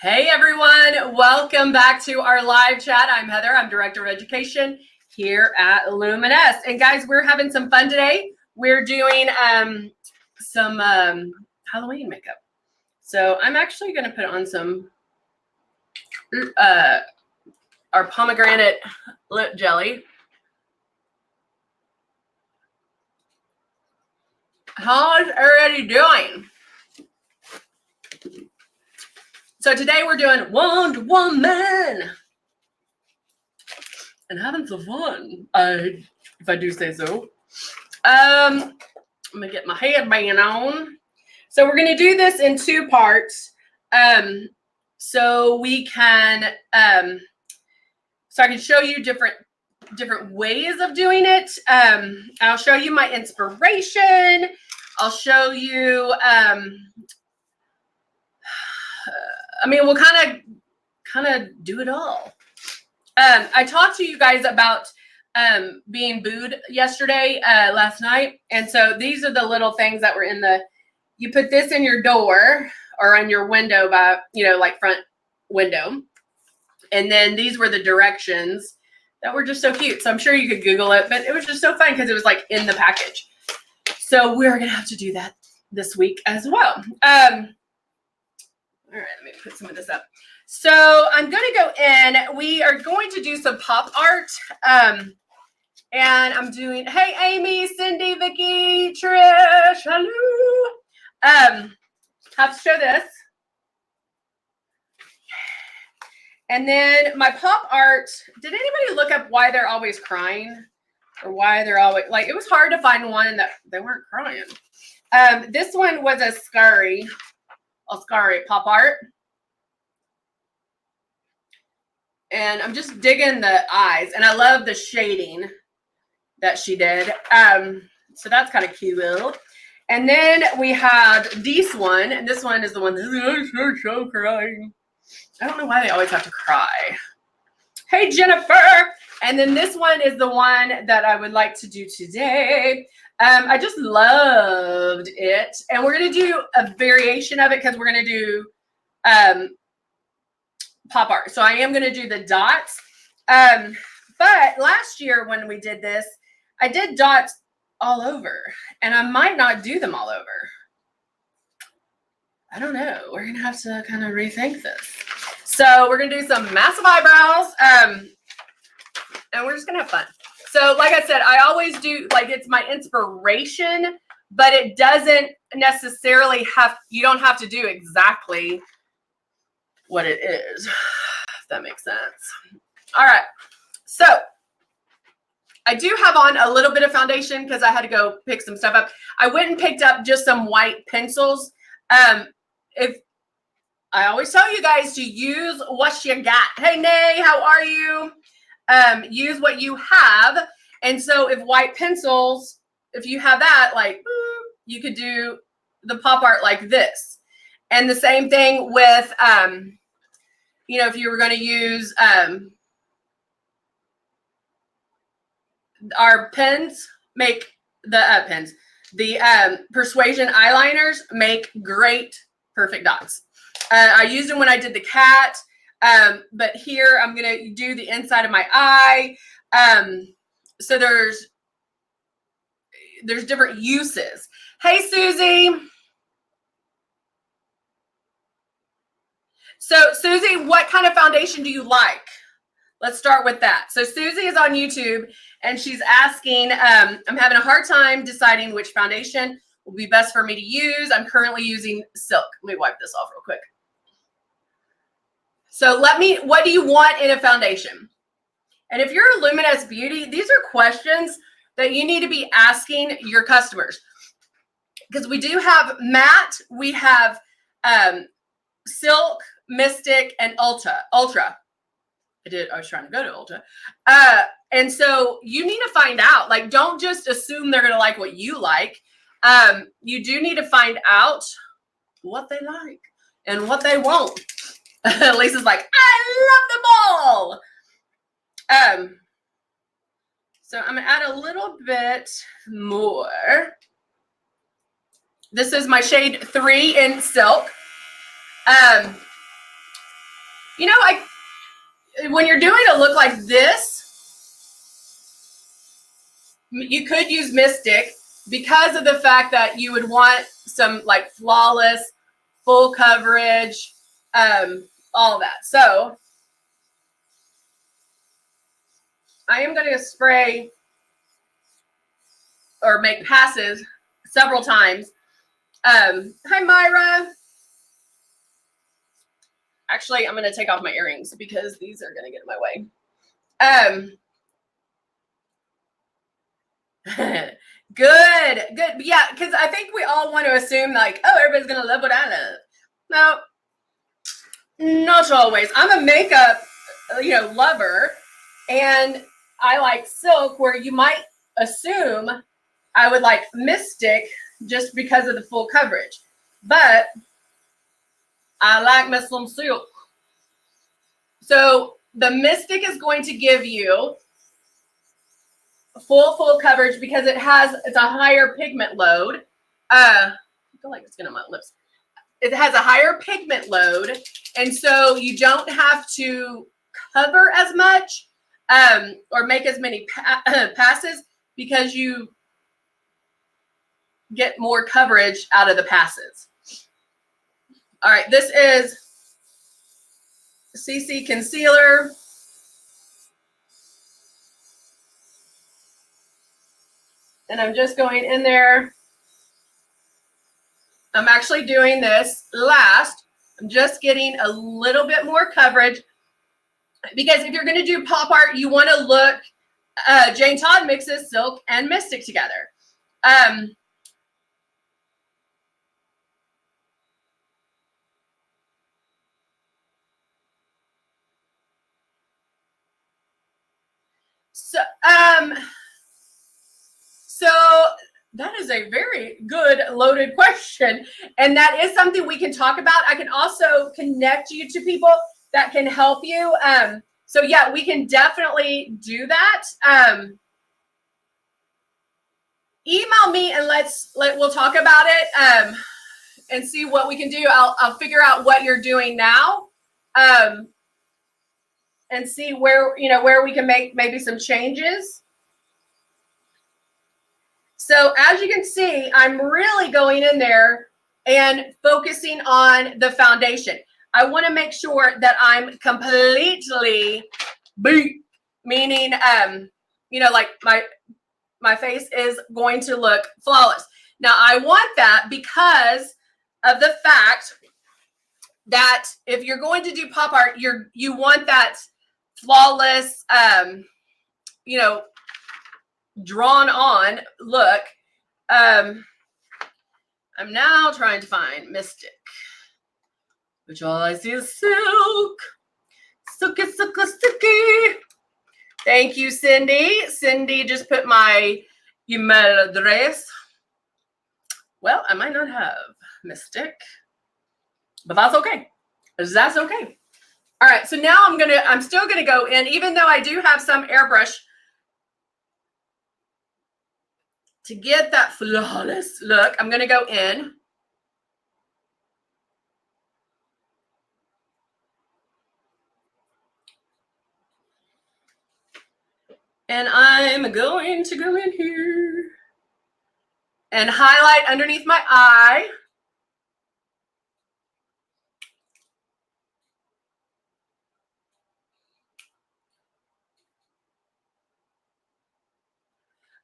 Hey everyone, welcome back to our live chat. I'm Heather, I'm Director of Education here at Luminess. And guys, we're having some fun today. We're doing some Halloween makeup. So I'm actually gonna put on some our pomegranate lip jelly. How's everybody doing? So today we're doing Wonder Woman and having some fun, if I do say so. I'm gonna get my headband on. So we're gonna do this in two parts, so we can, so I can show you different ways of doing it. I'll show you my inspiration. I'll show you. I mean, we'll kind of do it all. I talked to you guys about being booed yesterday, last night. And so these are the little things that were in you put this in your door or on your window by, like front window. And then these were the directions that were just so cute. So I'm sure you could Google it, but it was just so fun because it was like in the package. So we're going to have to do that this week as well. All right, let me put some of this up. So I'm going to go in. We are going to do some pop art. And I'm doing, hey, Amy, Cindy, Vicky, Trish, hello. Have to show this. And then my pop art, did anybody look up why they're always crying? Or why they're always, like, it was hard to find one that they weren't crying. This one was a scary pop art. And I'm just digging the eyes. And I love the shading that she did. So that's kind of cute. And then we have this one. And this one is the one that's so crying. I don't know why they always have to cry. Hey, Jennifer. And then this one is the one that I would like to do today. I just loved it. And we're going to do a variation of it because we're going to do pop art. So I am going to do the dots. But last year when we did this, I did dots all over. And I might not do them all over. I don't know. We're going to have to kind of rethink this. So we're going to do some massive eyebrows. And we're just going to have fun. So like I said, I always do, like, it's my inspiration, but it doesn't necessarily you don't have to do exactly what it is, if that makes sense. All right. So I do have on a little bit of foundation because I had to go pick some stuff up. I went and picked up just some white pencils. If I always tell you guys to use what you got. Hey, Nay, how are you? Use what you have. And so if white pencils, if you have that, like, you could do the pop art like this. And the same thing with, if you were going to use our pens, make the the Persuasion eyeliners make great, perfect dots. I used them when I did the cat. But here I'm going to do the inside of my eye. So there's different uses. Hey, Susie. So Susie, what kind of foundation do you like? Let's start with that. So Susie is on YouTube and she's asking, I'm having a hard time deciding which foundation will be best for me to use. I'm currently using Silk. Let me wipe this off real quick. So what do you want in a foundation? And if you're a Luminous Beauty, these are questions that you need to be asking your customers. Because we do have matte, we have Silk, Mystic, and Ultra. I was trying to go to Ultra. And so you need to find out, like, don't just assume they're going to like what you like. You do need to find out what they like and what they won't. Lisa's like, I love them all. So I'm going to add a little bit more. This is my shade 3 in Silk. You know, when you're doing a look like this, you could use Mystic because of the fact that you would want some like flawless, full coverage, all that. So I am going to spray or make passes several times. Hi, Myra. Actually, I'm going to take off my earrings because these are going to get in my way. Good. Yeah, because I think we all want to assume like, oh, everybody's going to love what I love. No, not always. I'm a makeup, lover, and I like silk where you might assume I would like Mystic just because of the full coverage. But I like me some silk. So the Mystic is going to give you full coverage because it's a higher pigment load. I feel like it's getting on my lips. It has a higher pigment load, and so you don't have to cover as much or make as many passes because you get more coverage out of the passes. All right, this is CC Concealer. And I'm just going in there. I'm actually doing this last. I'm just getting a little bit more coverage because if you're going to do pop art, you want to look, Jane Todd mixes silk and Mystic together. So that is a very good loaded question. And that is something we can talk about. I can also connect you to people that can help you. So yeah, we can definitely do that. Email me and we'll talk about it and see what we can do. I'll figure out what you're doing now and see where we can make maybe some changes. So as you can see, I'm really going in there and focusing on the foundation. I want to make sure that I'm completely beat, meaning, like my face is going to look flawless. Now, I want that because of the fact that if you're going to do pop art, you want that flawless, drawn on look. I'm now trying to find Mystic, which all I see is silk. Silky. Thank you, Cindy. Cindy just put my email address. Well, I might not have Mystic, but that's okay. That's okay. All right, so now I'm still gonna go in, even though I do have some airbrush to get that flawless look. I'm gonna go in. And I'm going to go in here and highlight underneath my eye.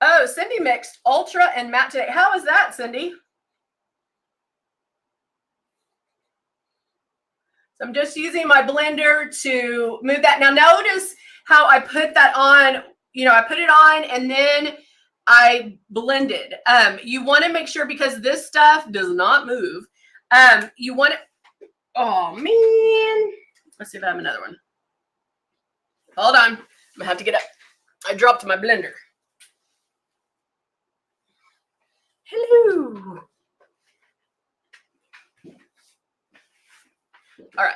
Oh, Cindy mixed ultra and matte today. How is that, Cindy? So I'm just using my blender to move that. Now notice how I put that on, I put it on and then I blended. You want to make sure, because this stuff does not move. You want to, oh man. Let's see if I have another one. Hold on. I'm gonna have to get up. I dropped my blender. Hello. All right.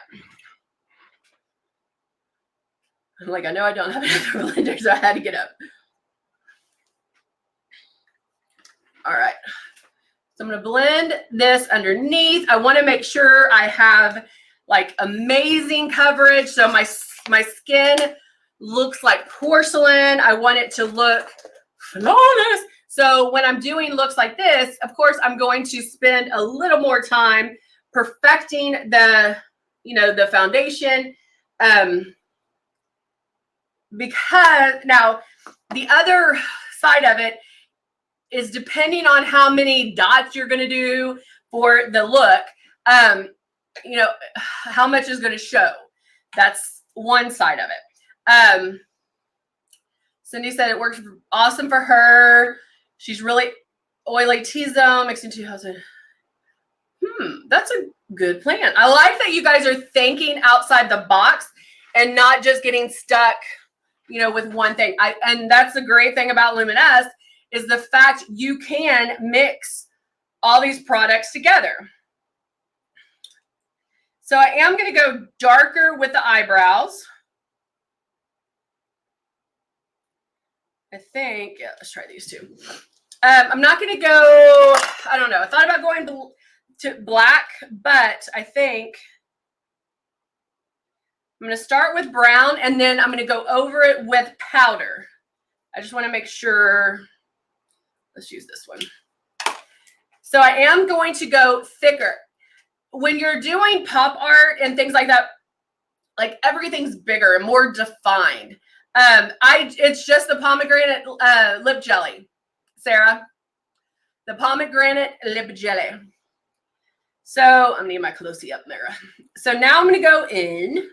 I'm like, I know I don't have another blender, so I had to get up. All right. So I'm going to blend this underneath. I want to make sure I have like amazing coverage. So my skin looks like porcelain. I want it to look flawless. So when I'm doing looks like this, of course, I'm going to spend a little more time perfecting the, the foundation. Because now the other side of it is depending on how many dots you're going to do for the look, how much is going to show. That's one side of it. Cindy said it works awesome for her. She's really oily T-zone, mixing 2,000. That's a good plan. I like that you guys are thinking outside the box and not just getting stuck, with one thing. And that's the great thing about Luminess is the fact you can mix all these products together. So I am going to go darker with the eyebrows. I think, yeah, let's try these two. I'm not going to go, I don't know. I thought about going to black, but I think I'm going to start with brown and then I'm going to go over it with powder. I just want to make sure. Let's use this one. So I am going to go thicker. When you're doing pop art and things like that, like everything's bigger and more defined. It's just the pomegranate lip jelly, Sarah. The pomegranate lip jelly. So I'm gonna need my closey up there. So now I'm gonna go in.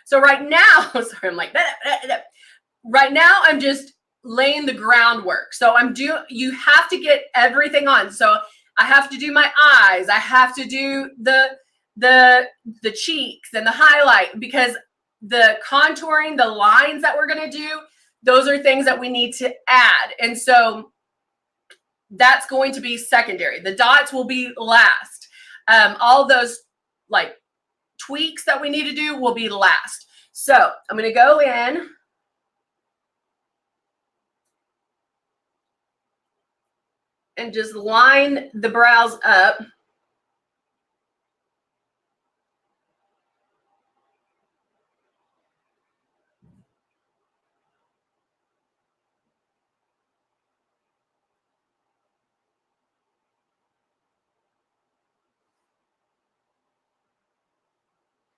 So right now, sorry, I'm like that. Right now I'm just laying the groundwork. So you have to get everything on. So I have to do my eyes. I have to do the cheeks and the highlight, because the contouring, the lines that we're going to do, those are things that we need to add. And so that's going to be secondary. The dots will be last. All those like tweaks that we need to do will be last. So I'm going to go in. And just line the brows up.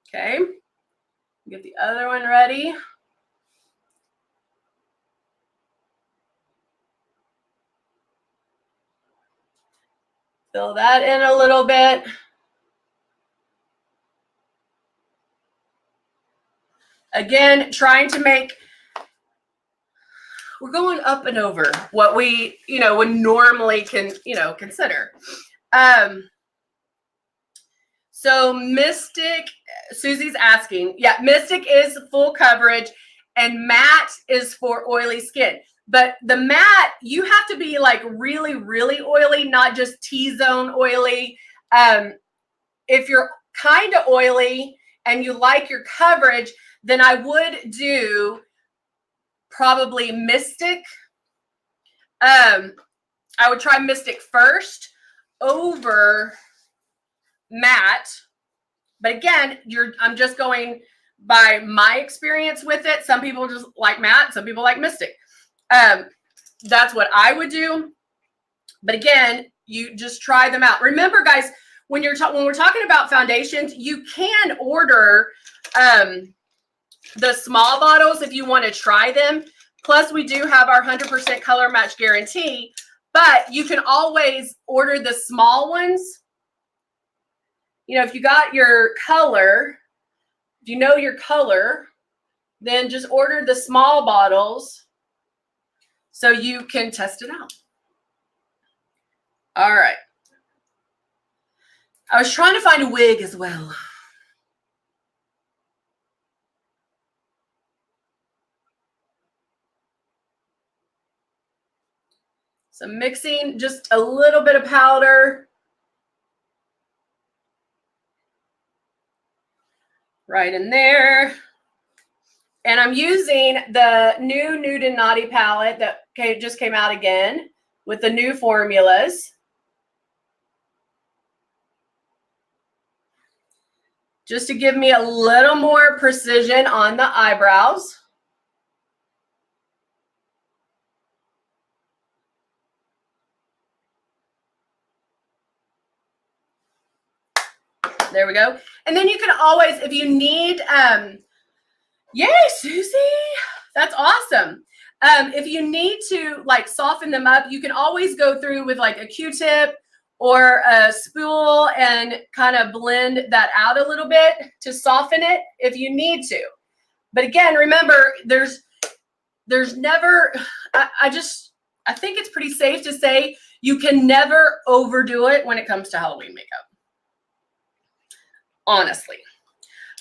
Okay. Get the other one ready. Fill that in a little bit. Again, trying to make, we're going up and over what we, would normally consider. So Mystic, Susie's asking, yeah, Mystic is full coverage and matte is for oily skin. But the matte, you have to be like really, really oily, not just T-zone oily. If you're kind of oily and you like your coverage, then I would do probably Mystic. I would try Mystic first over matte. But again, I'm just going by my experience with it. Some people just like matte, some people like Mystic. That's what I would do. But again, you just try them out. Remember, guys, when we're talking about foundations, you can order the small bottles if you want to try them. Plus, we do have our 100% color match guarantee, but you can always order the small ones. If you got your color, if you know your color, then just order the small bottles so you can test it out. All right. I was trying to find a wig as well. So mixing just a little bit of powder. Right in there. And I'm using the new Nude and Naughty palette that just came out again with the new formulas. just to give me a little more precision on the eyebrows. There we go. And then you can always, if you need, yay, Susie, that's awesome. If you need to like soften them up, you can always go through with like a Q-tip or a spool and kind of blend that out a little bit to soften it if you need to. But again, remember, there's never, I think it's pretty safe to say you can never overdo it when it comes to Halloween makeup. Honestly.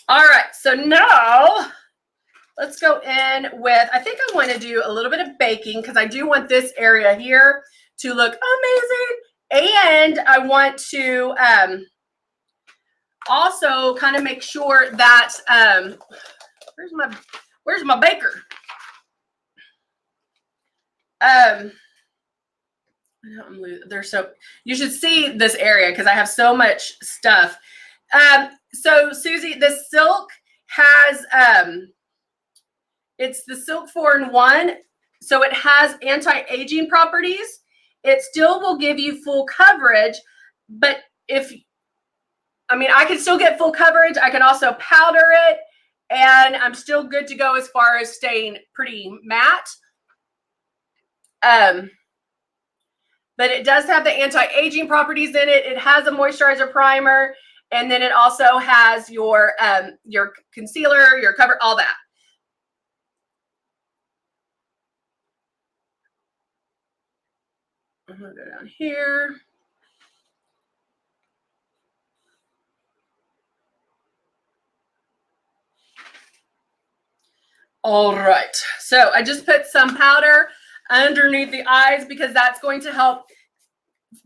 All right, so now let's go in with, I think I want to do a little bit of baking because I do want this area here to look amazing. And I want to also kind of make sure that, where's my baker? You should see this area because I have so much stuff. So Susie, the silk has, it's the Silk 4-in-1. So it has anti-aging properties. It still will give you full coverage, but I can still get full coverage. I can also powder it and I'm still good to go as far as staying pretty matte. But it does have the anti-aging properties in it. It has a moisturizer primer, and then it also has your concealer, your cover, all that. I'm gonna go down here. All right, so I just put some powder underneath the eyes because that's going to help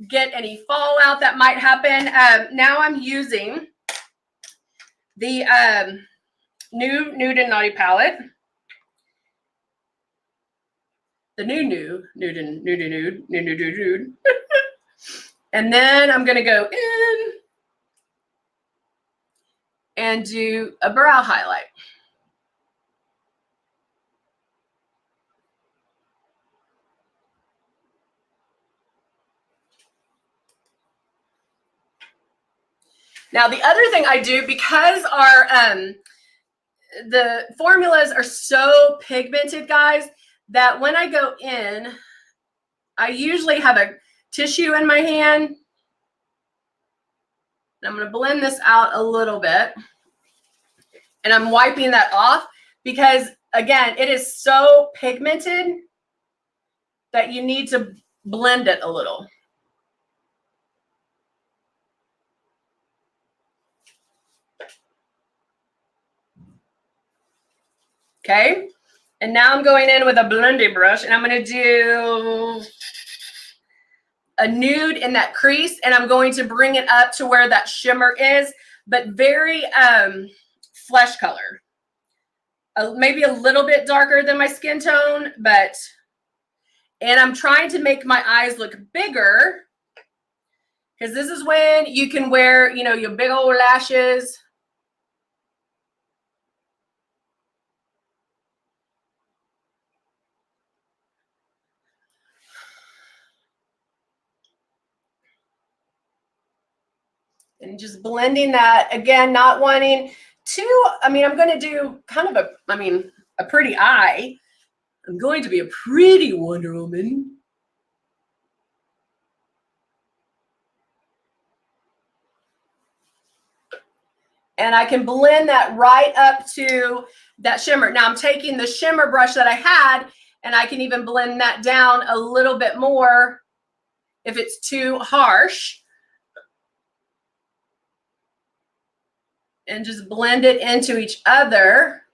get any fallout that might happen. Now I'm using the new Nude and Naughty palette. The nude. And then I'm going to go in and do a brow highlight. Now, the other thing I do, because our the formulas are so pigmented, guys, that when I go in, I usually have a tissue in my hand. And I'm going to blend this out a little bit. And I'm wiping that off because, again, it is so pigmented that you need to blend it a little. Okay, and now I'm going in with a blending brush and I'm going to do a nude in that crease, and I'm going to bring it up to where that shimmer is, but very flesh color. Maybe a little bit darker than my skin tone, and I'm trying to make my eyes look bigger because this is when you can wear, your big old lashes. And just blending that, again, not wanting to, I'm going to do kind of a pretty eye. I'm going to be a pretty Wonder Woman. And I can blend that right up to that shimmer. Now I'm taking the shimmer brush that I had, and I can even blend that down a little bit more if it's too harsh. And just blend it into each other.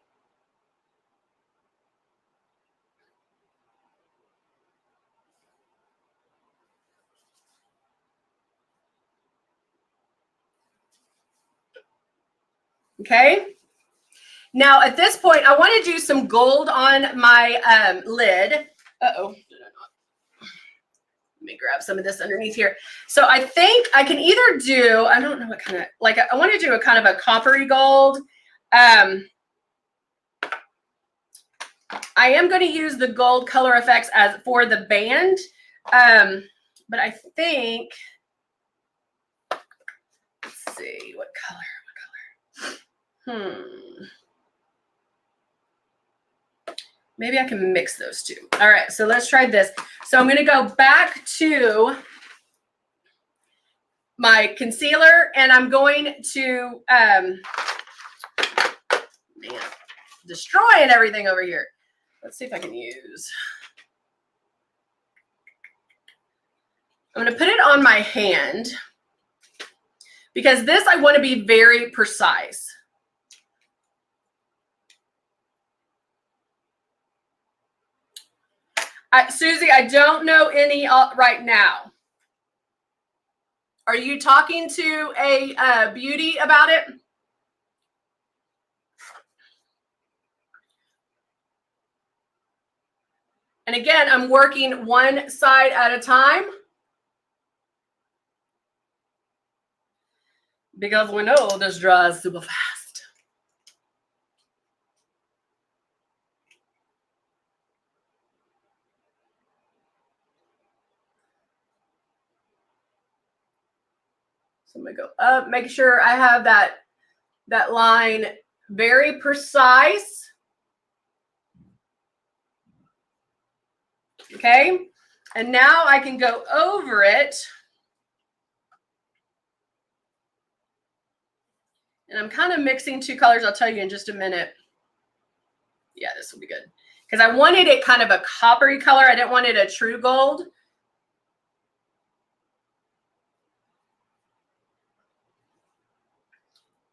Okay. Now at this point, I want to do some gold on my lid. Uh-oh. Let me grab some of this underneath here. So I think I can either do, I don't know what kind of, like I want to do a kind of a coppery gold. I am going to use the gold color effects as for the band. But I think, let's see, what color? Maybe I can mix those two. All right, so let's try this. So I'm going to go back to my concealer, and I'm going to, man, destroying everything over here. Let's see if I can use. I'm going to put it on my hand because this I want to be very precise. Susie, I don't know any right now. Are you talking to a beauty about it? And again, I'm working one side at a time because we know this dries super fast. So I'm gonna go up, make sure I have that line very precise. Okay, and now I can go over it. And I'm kind of mixing two colors. I'll tell you in just a minute. Yeah, this will be good. Because I wanted it kind of a coppery color. I didn't want it a true gold.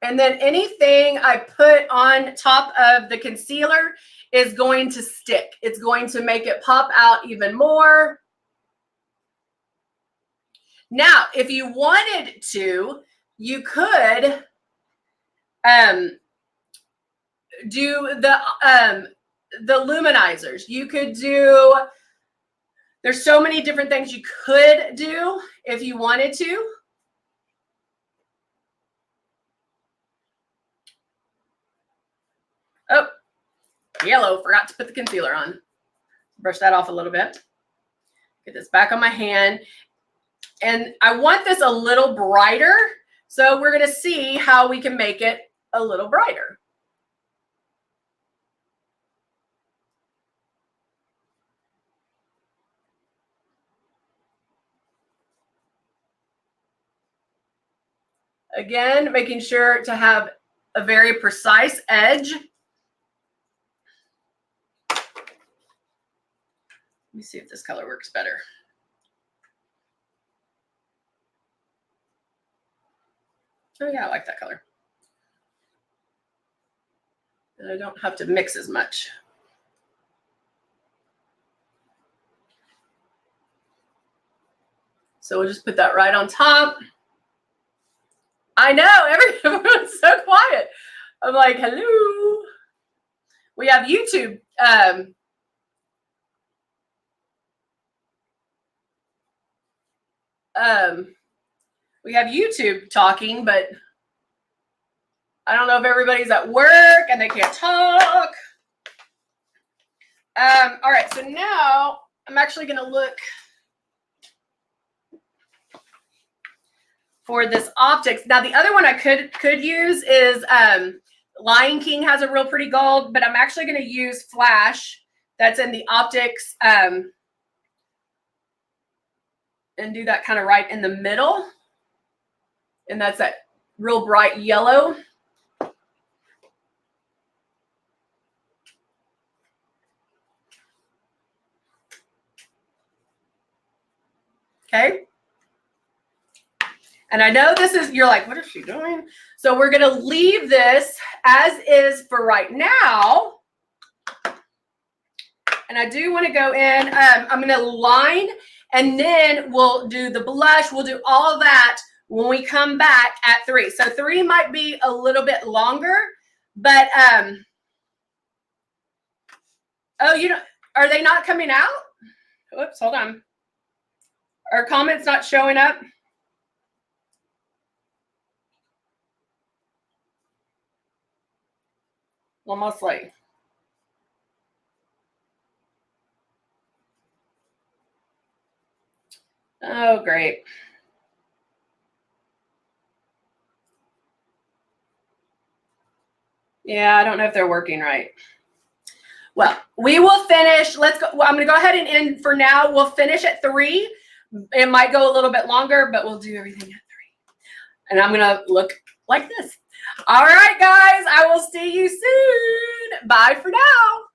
And then anything I put on top of the concealer is going to stick. It's going to make it pop out even more. Now, if you wanted to, you could do the luminizers. You could do, there's so many different things you could do if you wanted to. Oh, yellow, forgot to put the concealer on. Brush that off a little bit. Get this back on my hand. And I want this a little brighter. So we're going to see how we can make it a little brighter. Again, making sure to have a very precise edge. Let me see if this color works better. Oh yeah, I like that color. And I don't have to mix as much. So we'll just put that right on top. I know, everyone's so quiet. I'm like, hello. We have YouTube. We have YouTube talking, but I don't know if everybody's at work and they can't talk. All right, so now I'm actually going to look for this optics. Now, the other one I could use is Lion King has a real pretty gold, but I'm actually going to use Flash. That's in the optics and do that kind of right in the middle. And that's that real bright yellow. Okay. And I know this is, you're like, what is she doing? So we're going to leave this as is for right now. And I do want to go in, I'm going to line, and then we'll do the blush. We'll do all of that when we come back at 3. So 3 might be a little bit longer, but, oh, you know, are they not coming out? Oops, hold on. Are comments not showing up? Almost like. Oh, great. Yeah, I don't know if they're working right. Well, we will finish. Let's go. Well, I'm going to go ahead and end for now. We'll finish at 3. It might go a little bit longer, but we'll do everything at 3. And I'm going to look like this. All right, guys. I will see you soon. Bye for now.